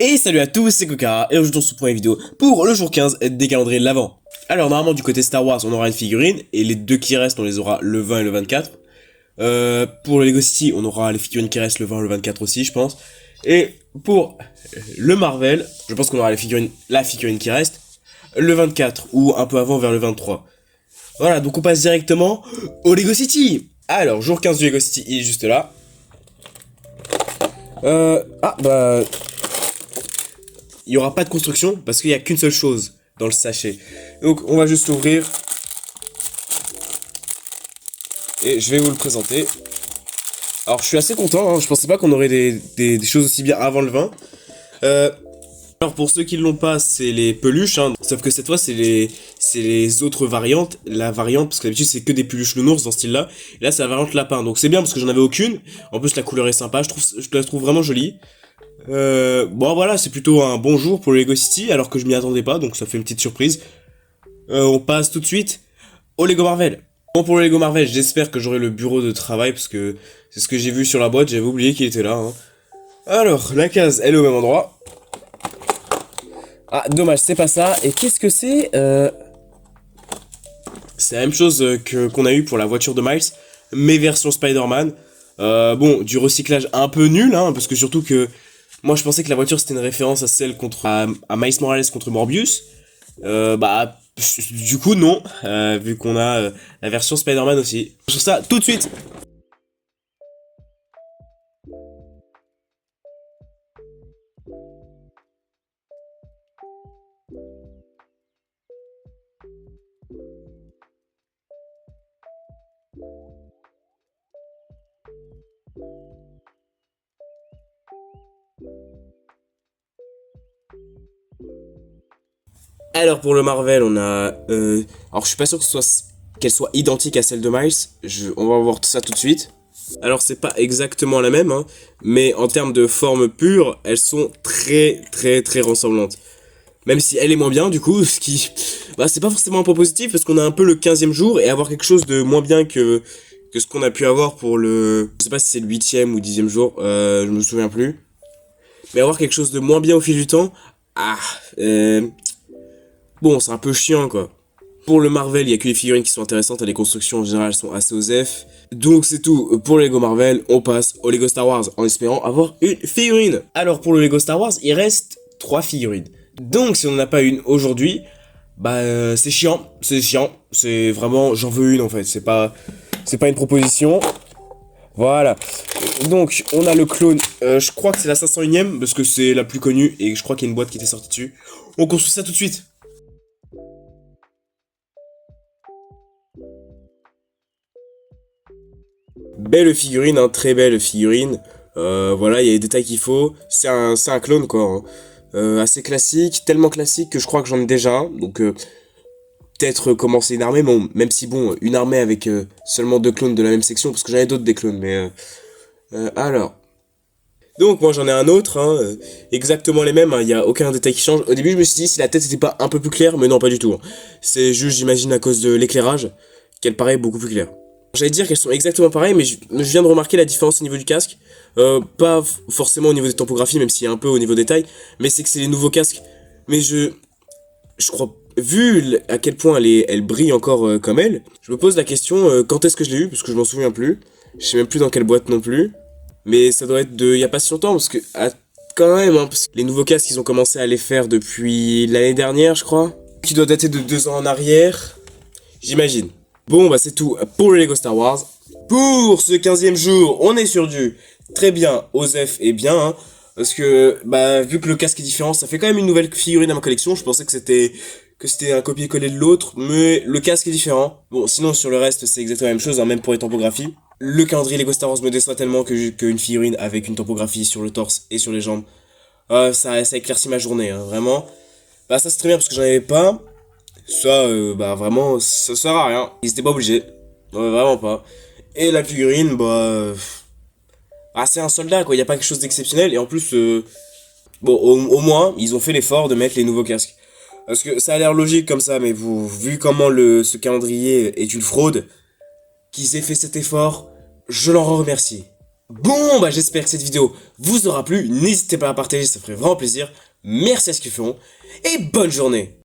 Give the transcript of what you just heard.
Et salut à tous, c'est Kokara, et aujourd'hui on se retrouve pour une vidéo pour le jour 15 des calendriers de l'Avent. Alors normalement du côté Star Wars on aura une figurine, et les deux qui restent on les aura le 20 et le 24. Pour le Lego City on aura les figurines qui restent le 20 et le 24 aussi je pense. Et pour le Marvel, je pense qu'on aura la figurine qui reste le 24 ou un peu avant vers le 23. Voilà, donc on passe directement au Lego City. Alors jour 15 du Lego City il est juste là. Il n'y aura pas de construction parce qu'il n'y a qu'une seule chose dans le sachet. Donc on va juste l'ouvrir. Et je vais vous le présenter. Alors je suis assez content, hein. Je pensais pas qu'on aurait des choses aussi bien avant le 20. Alors pour ceux qui ne l'ont pas, c'est les peluches, hein. Sauf que cette fois c'est les autres variantes. La variante, parce que d'habitude c'est que des peluches nounours dans ce style là. Et là c'est la variante lapin, donc c'est bien parce que j'en avais aucune. En plus la couleur est sympa, je la trouve vraiment jolie. Bon voilà, c'est plutôt un bon jour pour le Lego City, alors que je m'y attendais pas, donc ça fait une petite surprise. On passe tout de suite au Lego Marvel. Bon, pour le Lego Marvel, j'espère que j'aurai le bureau de travail, parce que c'est ce que j'ai vu sur la boîte, j'avais oublié qu'il était là, hein. Alors, la case, elle est au même endroit. Ah, dommage, c'est pas ça. Et qu'est-ce que c'est C'est la même chose qu'on a eu pour la voiture de Miles, mais version Spider-Man. Bon, du recyclage un peu nul, hein, parce que surtout que moi je pensais que la voiture c'était une référence à celle à Miles Morales contre Morbius. Du coup non, vu qu'on a la version Spider-Man aussi. Sur ça, tout de suite. Alors pour le Marvel, on a... alors je suis pas sûr qu'elle soit identique à celle de Miles. On va voir ça tout de suite. Alors c'est pas exactement la même, hein, mais en termes de forme pure, elles sont très très très ressemblantes. Même si elle est moins bien du coup, ce qui... Bah c'est pas forcément un point positif parce qu'on a un peu le 15e jour et avoir quelque chose de moins bien que ce qu'on a pu avoir pour le... Je sais pas si c'est le 8e ou 10e jour, je me souviens plus. Mais avoir quelque chose de moins bien au fil du temps, ah... Bon, c'est un peu chiant quoi. Pour le Marvel, il y a que les figurines qui sont intéressantes et les constructions en général sont assez osef. Donc c'est tout pour le Lego Marvel, on passe au Lego Star Wars en espérant avoir une figurine. Alors pour le Lego Star Wars, il reste 3 figurines. Donc si on n'en a pas une aujourd'hui, c'est chiant, c'est vraiment j'en veux une en fait, c'est pas une proposition. Voilà. Donc on a le clone, je crois que c'est la 501ème parce que c'est la plus connue et je crois qu'il y a une boîte qui était sortie dessus. On construit ça tout de suite. Belle figurine, hein, très belle figurine. Voilà, il y a les détails qu'il faut. C'est un clone quoi, hein. Assez classique, tellement classique que je crois que j'en ai déjà un. Donc peut-être commencer une armée, bon, même si bon, une armée avec seulement deux clones de la même section, parce que j'en ai d'autres des clones, mais alors. Donc moi j'en ai un autre, hein, exactement les mêmes, il n'y a aucun détail qui change. Au début je me suis dit si la tête était pas un peu plus claire, mais non pas du tout, hein. C'est juste j'imagine à cause de l'éclairage qu'elle paraît beaucoup plus claire. J'allais dire qu'elles sont exactement pareilles, mais je viens de remarquer la différence au niveau du casque. Pas forcément au niveau des topographies, même s'il y a un peu au niveau des tailles, mais c'est que c'est les nouveaux casques. Mais je crois, vu à quel point elle brille encore comme elle, je me pose la question quand est-ce que je l'ai eu, parce que je m'en souviens plus. Je sais même plus dans quelle boîte non plus. Mais ça doit être il y a pas si longtemps, parce que quand même, hein, parce que les nouveaux casques ils ont commencé à les faire depuis l'année dernière, je crois. Qui doit dater de 2 ans en arrière, j'imagine. Bon bah c'est tout pour le Lego Star Wars. Pour ce 15e jour, on est sur du très bien, osef et bien, hein, parce que bah vu que le casque est différent, ça fait quand même une nouvelle figurine à ma collection. Je pensais que c'était un copier-coller de l'autre, mais le casque est différent. Bon sinon sur le reste c'est exactement la même chose, hein, même pour les topographies. Le calendrier Lego Star Wars me déçoit tellement qu'une figurine avec une topographie sur le torse et sur les jambes, ça éclaircit ma journée, hein, vraiment. Bah ça c'est très bien parce que j'en avais pas. Ça, vraiment, ça sert à rien. Ils étaient pas obligés. Vraiment pas. Et la figurine, c'est un soldat, quoi. Il y a pas quelque chose d'exceptionnel. Et en plus, bon, au moins, ils ont fait l'effort de mettre les nouveaux casques. Parce que ça a l'air logique comme ça, mais vu comment ce calendrier est une fraude, qu'ils aient fait cet effort, je leur en remercie. Bon, bah j'espère que cette vidéo vous aura plu. N'hésitez pas à partager, ça ferait vraiment plaisir. Merci à ceux qui le feront. Et bonne journée!